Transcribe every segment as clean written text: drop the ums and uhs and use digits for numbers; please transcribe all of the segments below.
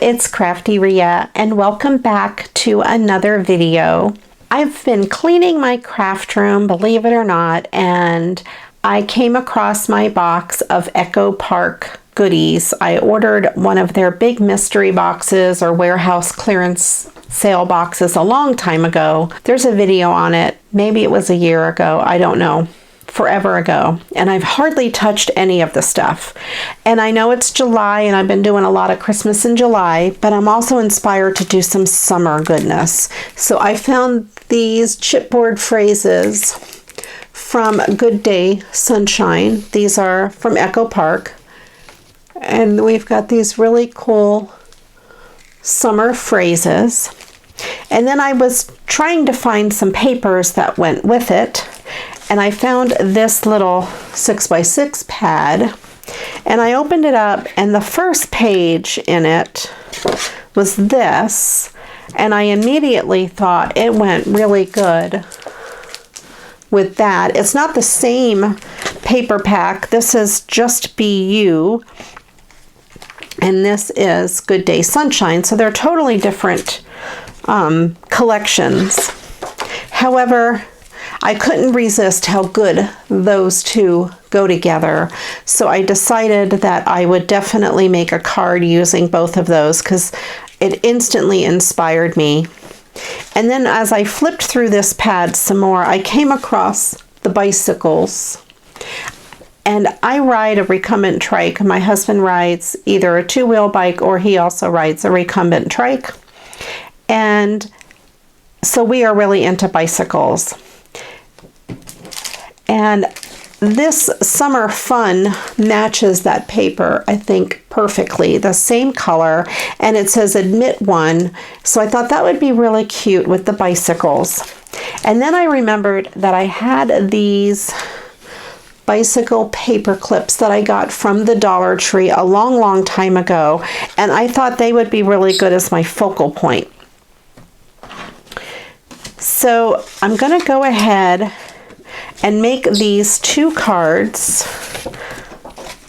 it's Crafty Ria and welcome back to another video. I've been cleaning my craft room, believe it or not, and I came across my box of Echo Park goodies. I ordered one of their big mystery boxes or warehouse clearance sale boxes a long time ago. There's a video on it. Maybe it was a year ago. I don't know. Forever ago, and I've hardly touched any of the stuff. And I know it's July and I've been doing a lot of Christmas in July, but I'm also inspired to do some summer goodness. So I found these chipboard phrases from Good Day Sunshine. These are from Echo Park, and we've got these really cool summer phrases. And then I was trying to find some papers that went with it, and I found this little 6x6 pad, and I opened it up, and the first page in it was this, and I immediately thought it went really good with that. It's not the same paper pack. This is Just Be You, and this is Good Day Sunshine, so they're totally different collections. However, I couldn't resist how good those two go together, so I decided that I would definitely make a card using both of those because it instantly inspired me. And then as I flipped through this pad some more, I came across the bicycles. And I ride a recumbent trike. My husband rides either a two-wheel bike or he also rides a recumbent trike. And so we are really into bicycles. And this summer fun matches that paper, I think, perfectly. The same color, and it says admit one. So I thought that would be really cute with the bicycles. And then I remembered that I had these bicycle paper clips that I got from the Dollar Tree a long time ago, and I thought they would be really good as my focal point. So I'm going to go ahead and make these two cards.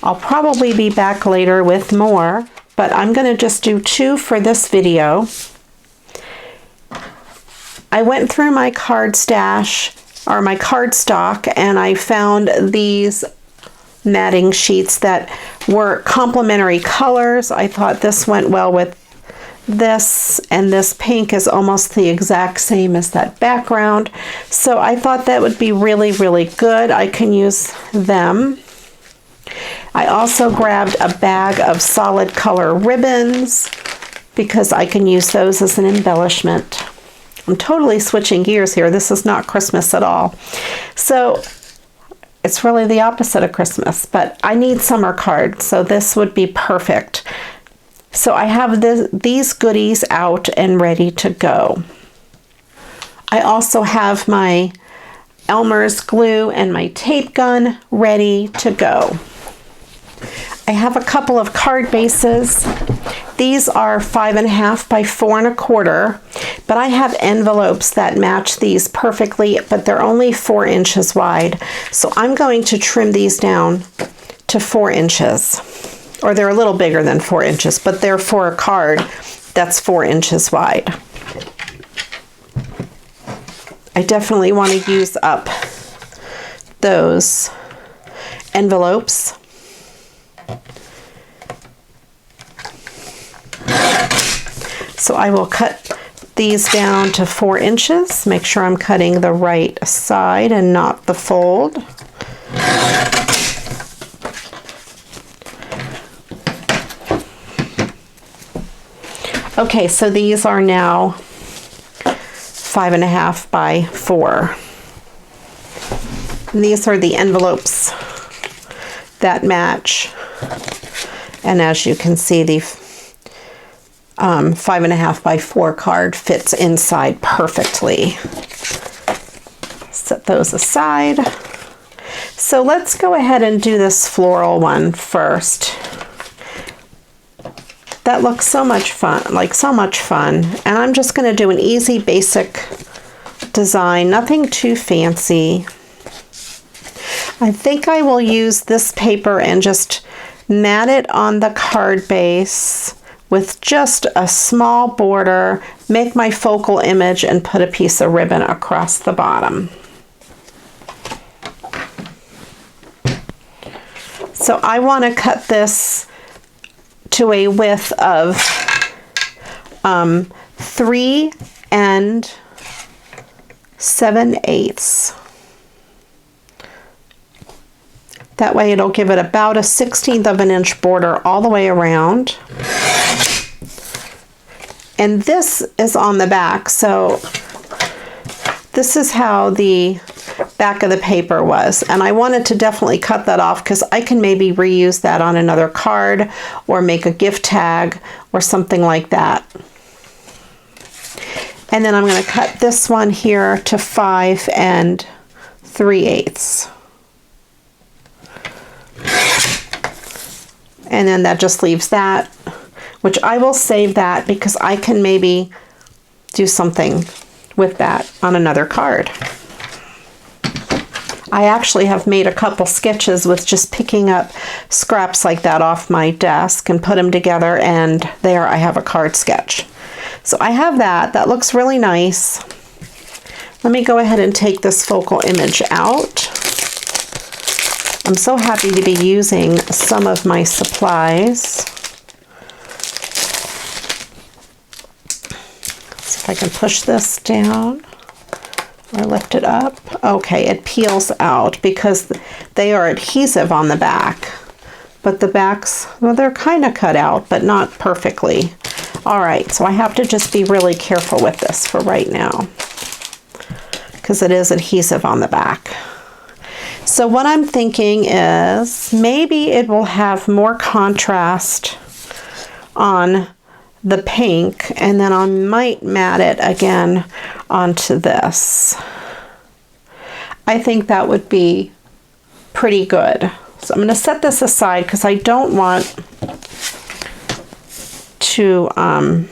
I'll probably be back later with more, but I'm going to just do two for this video. I went through my card stash, or my card stock, and I found these matting sheets that were complementary colors. I thought this went well with this, and this pink is almost the exact same as that background, so I thought that would be really good. I can use them. I also grabbed a bag of solid color ribbons because I can use those as an embellishment. I'm totally switching gears here. This is not Christmas at all, so it's really the opposite of Christmas, but I need summer cards, so this would be perfect. So I have these goodies out and ready to go. I also have my Elmer's glue and my tape gun ready to go. I have a couple of card bases. These are 5.5 by 4 1/4, but I have envelopes that match these perfectly, but they're only 4 inches wide. So I'm going to trim these down to 4 inches. Or they're a little bigger than 4 inches, but they're for a card that's 4 inches wide. I definitely want to use up those envelopes. So I will cut these down to 4 inches. Make sure I'm cutting the right side and not the fold. Okay, so these are now 5.5 by 4. And these are the envelopes that match. And as you can see, the 5.5 by 4 card fits inside perfectly. Set those aside. So let's go ahead and do this floral one first. That looks so much fun, and I'm just going to do an easy basic design, nothing too fancy. I think I will use this paper and just mat it on the card base with just a small border, make my focal image, and put a piece of ribbon across the bottom. So I want to cut this to a width of 3 7/8. That way it'll give it about a 1/16 of an inch border all the way around. And this is on the back, so this is how the back of the paper was. And I wanted to definitely cut that off because I can maybe reuse that on another card or make a gift tag or something like that. And then I'm going to cut this one here to 5 3/8. And then that just leaves that, which I will save that because I can maybe do something with that on another card. I actually have made a couple sketches with just picking up scraps like that off my desk and put them together, and there I have a card sketch. So I have that. That looks really nice. Let me go ahead and take this focal image out. I'm so happy to be using some of my supplies. Let's see if I can push this down or lift it up. Okay, it peels out because they are adhesive on the back. But the backs, well, they're kind of cut out, but not perfectly. All right, so I have to just be really careful with this for right now because it is adhesive on the back. So what I'm thinking is maybe it will have more contrast on the pink, and then I might mat it again onto this. I think that would be pretty good. So I'm going to set this aside because I don't want to, I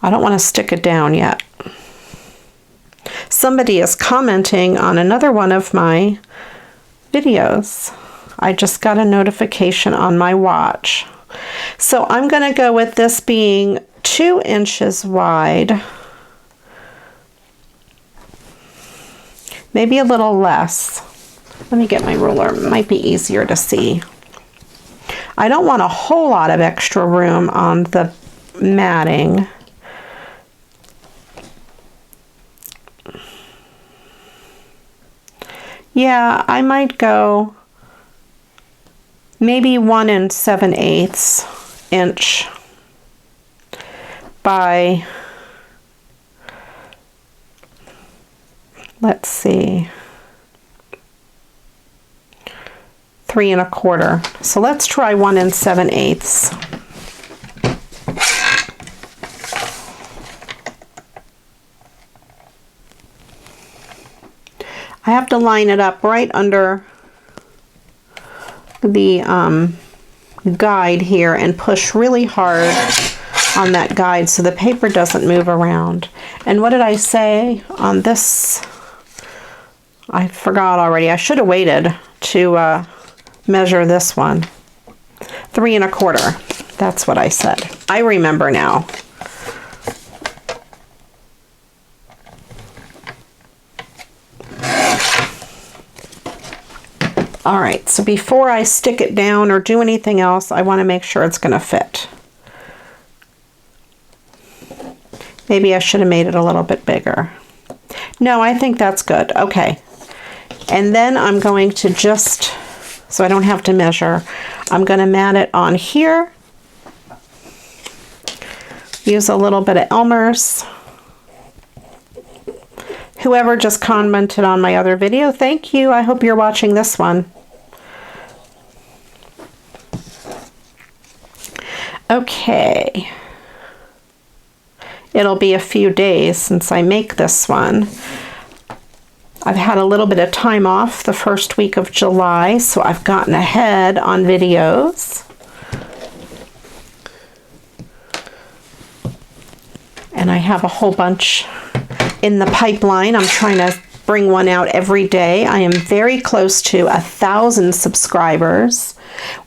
don't want to stick it down yet. Somebody is commenting on another one of my videos. I just got a notification on my watch. So I'm going to go with this being 2 inches wide. Maybe a little less. Let me get my ruler. It might be easier to see. I don't want a whole lot of extra room on the matting. Yeah, I might go maybe 1 7/8 inch by, let's see, 3 1/4. So let's try 1 7/8. I have to line it up right under the guide here and push really hard on that guide so the paper doesn't move around. And what did I say on this? I forgot already. I should have waited to measure this one. 3 1/4. That's what I said. I remember now. All right, so before I stick it down or do anything else, I want to make sure it's going to fit. Maybe I should have made it a little bit bigger. No, I think that's good. Okay. And then I'm going to just, so I don't have to measure, I'm going to mat it on here. Use a little bit of Elmer's. Whoever just commented on my other video, thank you. I hope you're watching this one. Okay. It'll be a few days since I make this one. I've had a little bit of time off the first week of July, so I've gotten ahead on videos. And I have a whole bunch in the pipeline. I'm trying to bring one out every day. I am very close to 1,000 subscribers.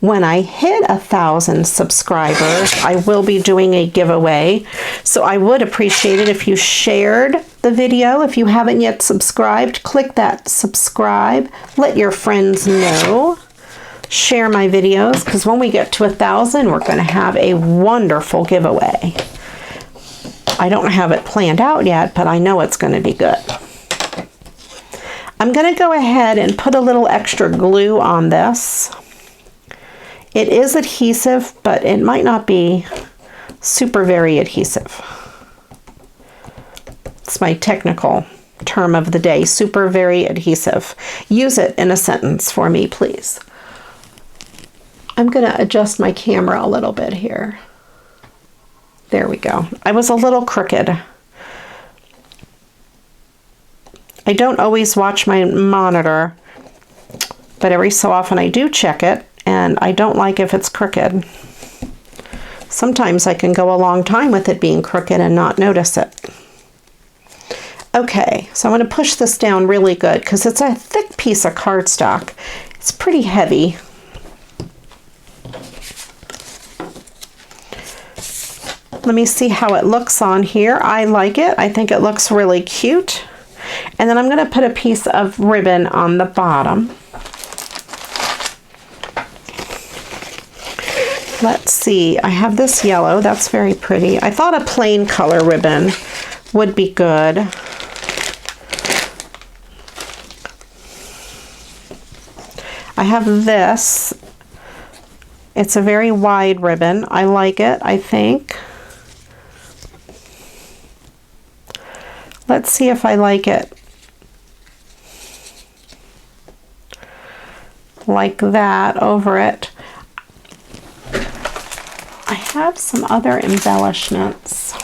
When I hit 1,000 subscribers, I will be doing a giveaway. So I would appreciate it if you shared the video. If you haven't yet subscribed, click that subscribe. Let your friends know. Share my videos, because when we get to 1,000, we're going to have a wonderful giveaway. I don't have it planned out yet, but I know it's going to be good. I'm going to go ahead and put a little extra glue on this. It is adhesive, but it might not be super very adhesive. It's my technical term of the day, super very adhesive. Use it in a sentence for me, please. I'm going to adjust my camera a little bit here. There we go. I was a little crooked. I don't always watch my monitor, but every so often I do check it, and I don't like if it's crooked. Sometimes I can go a long time with it being crooked and not notice it. Okay, so I'm going to push this down really good because it's a thick piece of cardstock. It's pretty heavy. Let me see how it looks on here. I like it. I think it looks really cute. And then I'm going to put a piece of ribbon on the bottom. Let's see. I have this yellow. That's very pretty. I thought a plain color ribbon would be good. I have this. It's a very wide ribbon. I like it, I think. Let's see if I like it like that over it. I have some other embellishments.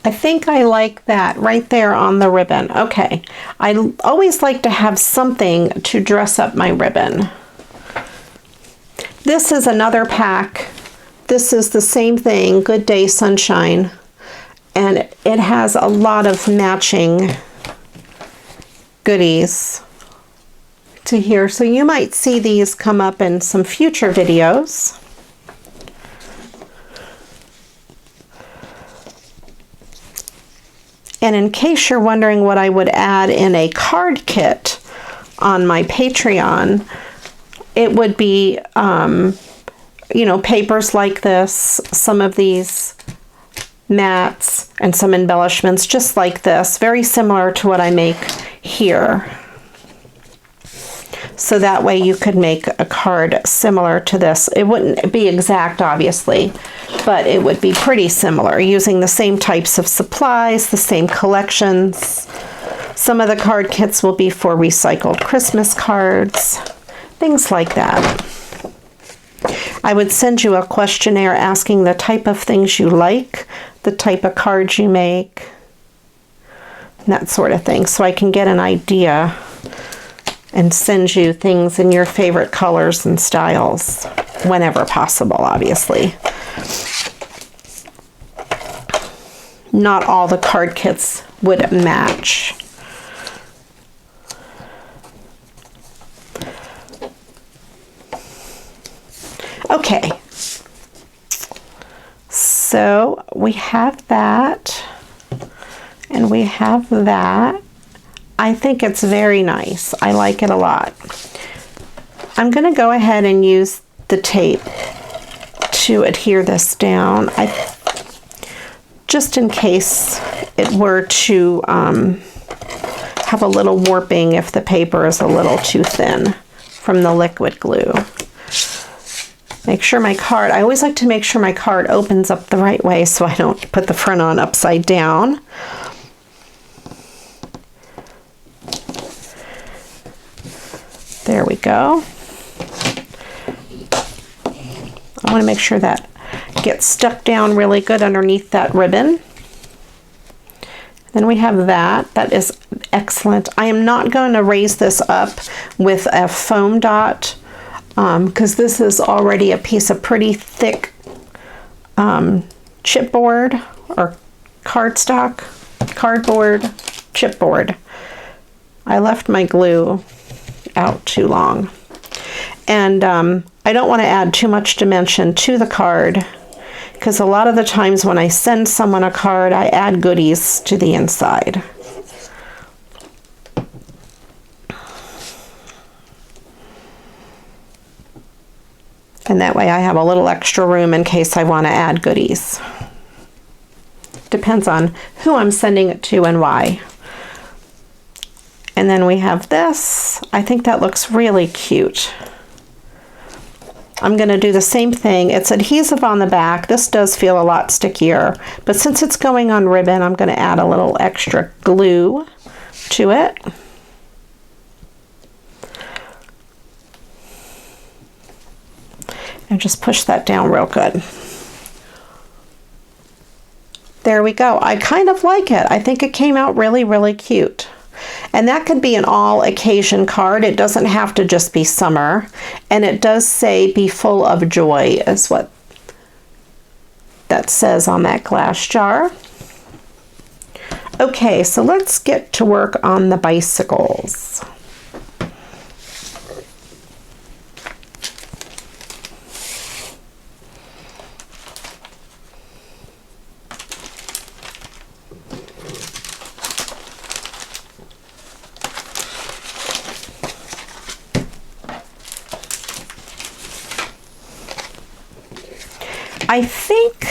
I think I like that right there on the ribbon. Okay, I always like to have something to dress up my ribbon. This is another pack. This is the same thing, Good Day Sunshine, and it has a lot of matching goodies to here. So you might see these come up in some future videos. And in case you're wondering what I would add in a card kit on my Patreon, it would be, you know, papers like this, some of these mats, and some embellishments just like this, very similar to what I make here. So that way you could make a card similar to this. It wouldn't be exact, obviously, but it would be pretty similar, using the same types of supplies, the same collections. Some of the card kits will be for recycled Christmas cards, things like that. I would send you a questionnaire asking the type of things you like, the type of cards you make, that sort of thing, so I can get an idea and send you things in your favorite colors and styles whenever possible, obviously. Not all the card kits would match. Okay, so we have that, and we have that. I think it's very nice. I like it a lot. I'm going to go ahead and use the tape to adhere this down. Just in case it were to have a little warping if the paper is a little too thin from the liquid glue. Make sure my card, I always like to make sure my card opens up the right way so I don't put the front on upside down. There we go. I want to make sure that get stuck down really good underneath that ribbon. Then we have that. That is excellent. I am not going to raise this up with a foam dot because this is already a piece of pretty thick chipboard or cardboard chipboard. I left my glue out too long. And I don't want to add too much dimension to the card, because a lot of the times when I send someone a card, I add goodies to the inside. And that way I have a little extra room in case I want to add goodies. Depends on who I'm sending it to and why. And then we have this. I think that looks really cute. I'm going to do the same thing. It's adhesive on the back. This does feel a lot stickier, but since it's going on ribbon, I'm going to add a little extra glue to it. And just push that down real good. There we go. I kind of like it. I think it came out really, really cute. And that could be an all occasion card. It doesn't have to just be summer. And it does say "be full of joy" is what that says on that glass jar. Okay, so let's get to work on the bicycles. I think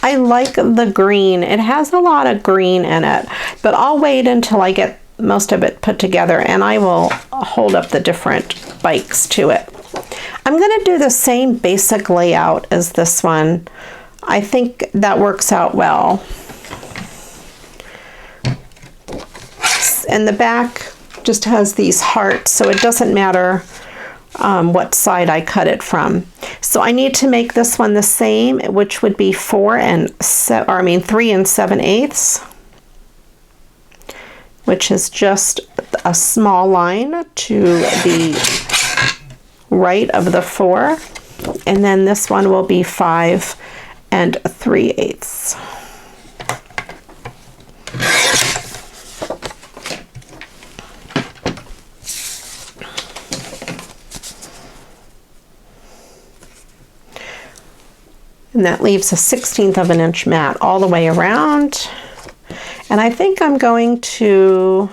I like the green. It has a lot of green in it, but I'll wait until I get most of it put together and I will hold up the different bikes to it. I'm going to do the same basic layout as this one. I think that works out well. And the back just has these hearts, so it doesn't matter what side I cut it from. So I need to make this one the same, which would be 3 7/8, which is just a small line to the right of the 4, and then this one will be 5 3/8. And that leaves a 1/16 of an inch mat all the way around. And I think I'm going to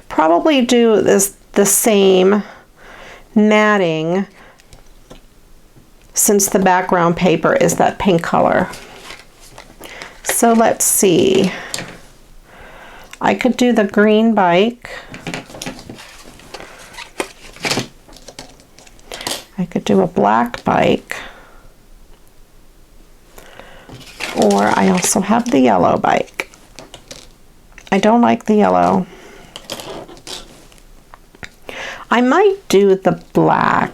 probably do the same matting, since the background paper is that pink color. So let's see. I could do the green bike. I could do a black bike. Or I also have the yellow bike. I don't like the yellow. I might do the black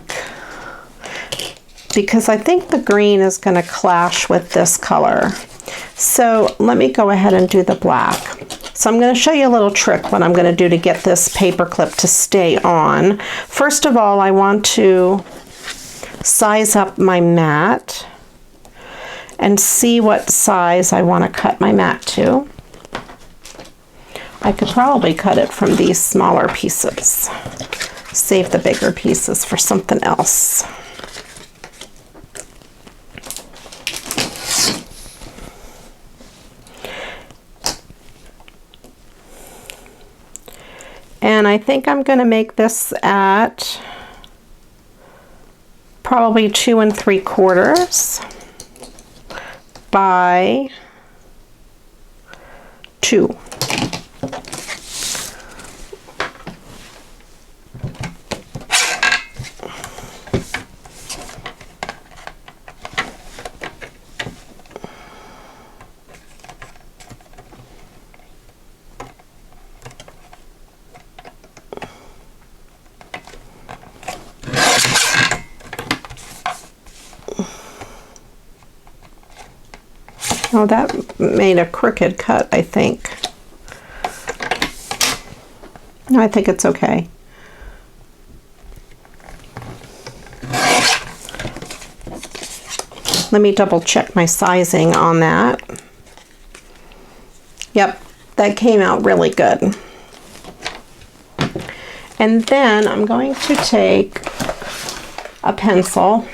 because I think the green is going to clash with this color. So let me go ahead and do the black. So I'm going to show you a little trick what I'm going to do to get this paper clip to stay on. First of all, I want to size up my mat and see what size I want to cut my mat to. I could probably cut it from these smaller pieces. Save the bigger pieces for something else. And I think I'm going to make this at probably 2 3/4 by 2. Oh, that made a crooked cut, I think. No, I think it's okay. Let me double check my sizing on that. Yep, that came out really good. And then I'm going to take a pencil.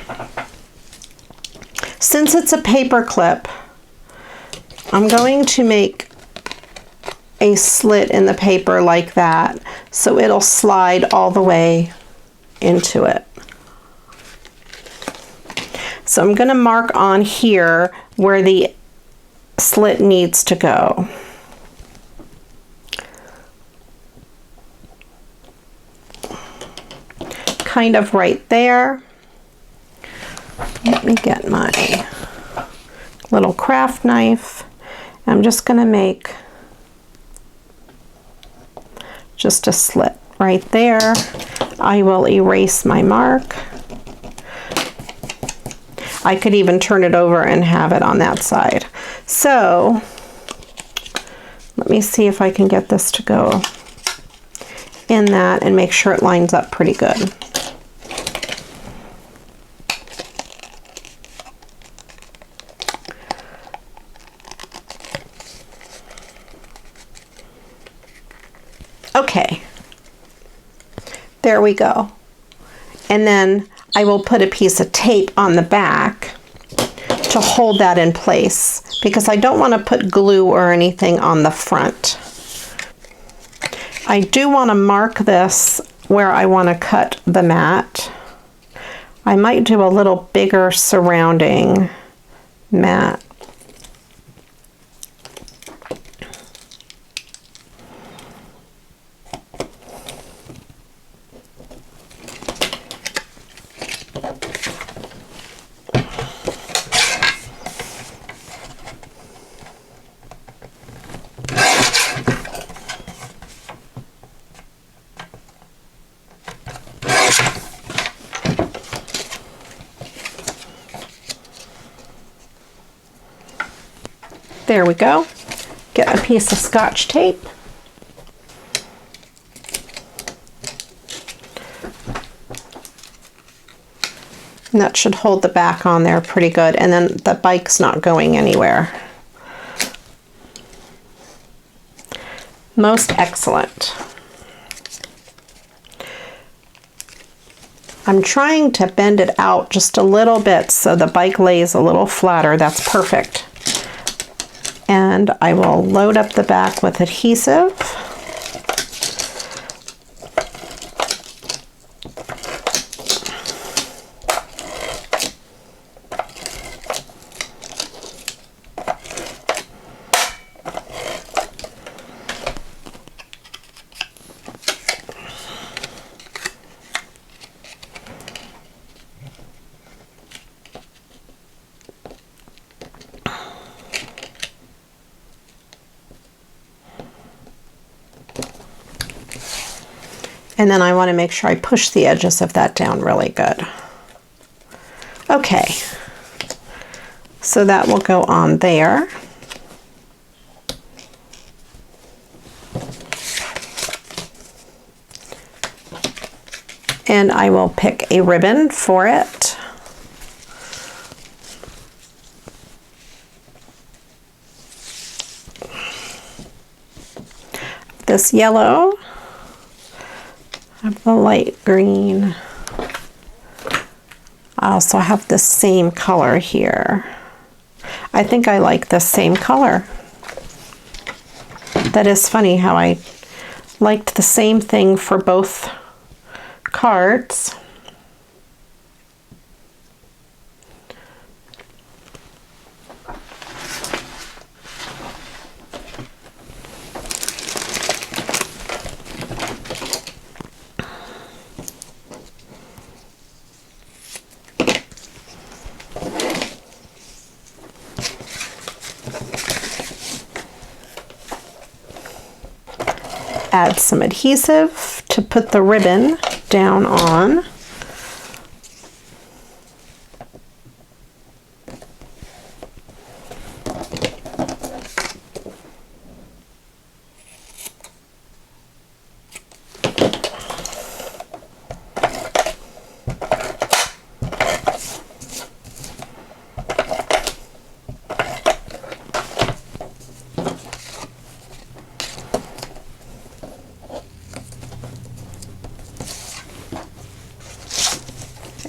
Since it's a paper clip, I'm going to make a slit in the paper like that, so it'll slide all the way into it. So I'm going to mark on here where the slit needs to go. Kind of right there. Let me get my little craft knife. I'm just going to make just a slit right there. I will erase my mark. I could even turn it over and have it on that side. So let me see if I can get this to go in that and make sure it lines up pretty good. Okay, there we go. And then I will put a piece of tape on the back to hold that in place because I don't want to put glue or anything on the front. I do want to mark this where I want to cut the mat. I might do a little bigger surrounding mat. There we go. Get a piece of Scotch tape. And that should hold the back on there pretty good, and then the bike's not going anywhere. Most excellent. I'm trying to bend it out just a little bit so the bike lays a little flatter. That's perfect. And I will load up the back with adhesive. And then I want to make sure I push the edges of that down really good. Okay, so that will go on there. And I will pick a ribbon for it. This yellow. I have the light green. I also have the same color here. I think I like the same color. That is funny how I liked the same thing for both cards. Add some adhesive to put the ribbon down on.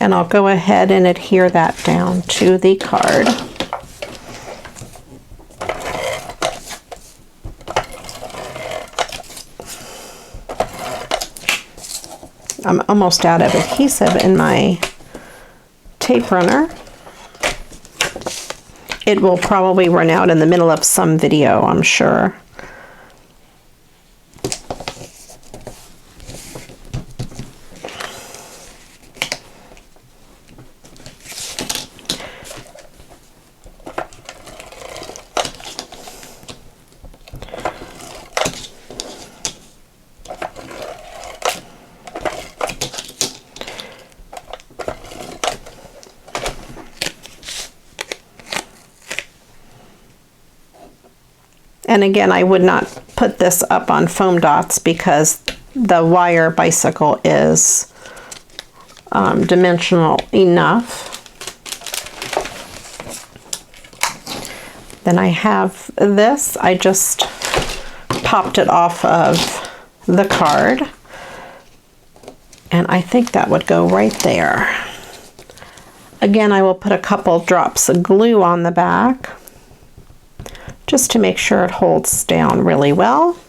And I'll go ahead and adhere that down to the card. I'm almost out of adhesive in my tape runner. It will probably run out in the middle of some video, I'm sure. And again, I would not put this up on foam dots because the wire bicycle is dimensional enough. Then I have this. I just popped it off of the card. And I think that would go right there. Again, I will put a couple drops of glue on the back, just to make sure it holds down really well.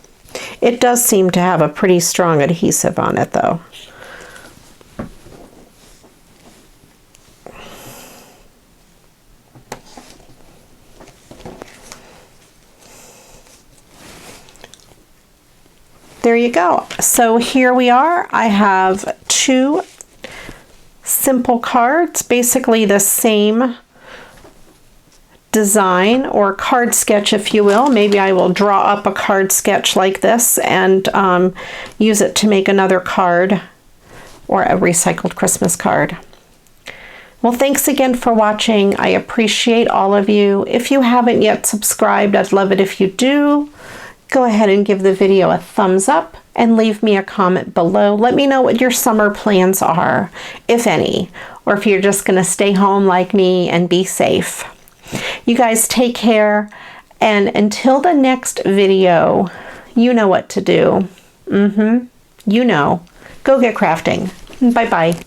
It does seem to have a pretty strong adhesive on it though. There you go. So here we are. I have two simple cards, basically the same design or card sketch, if you will. Maybe I will draw up a card sketch like this and use it to make another card or a recycled Christmas card. Well, thanks again for watching. I appreciate all of you. If you haven't yet subscribed, I'd love it if you do. Go ahead and give the video a thumbs up and leave me a comment below. Let me know what your summer plans are, if any, or if you're just going to stay home like me and be safe. You guys take care, and until the next video, you know what to do. You know. Go get crafting. Bye-bye.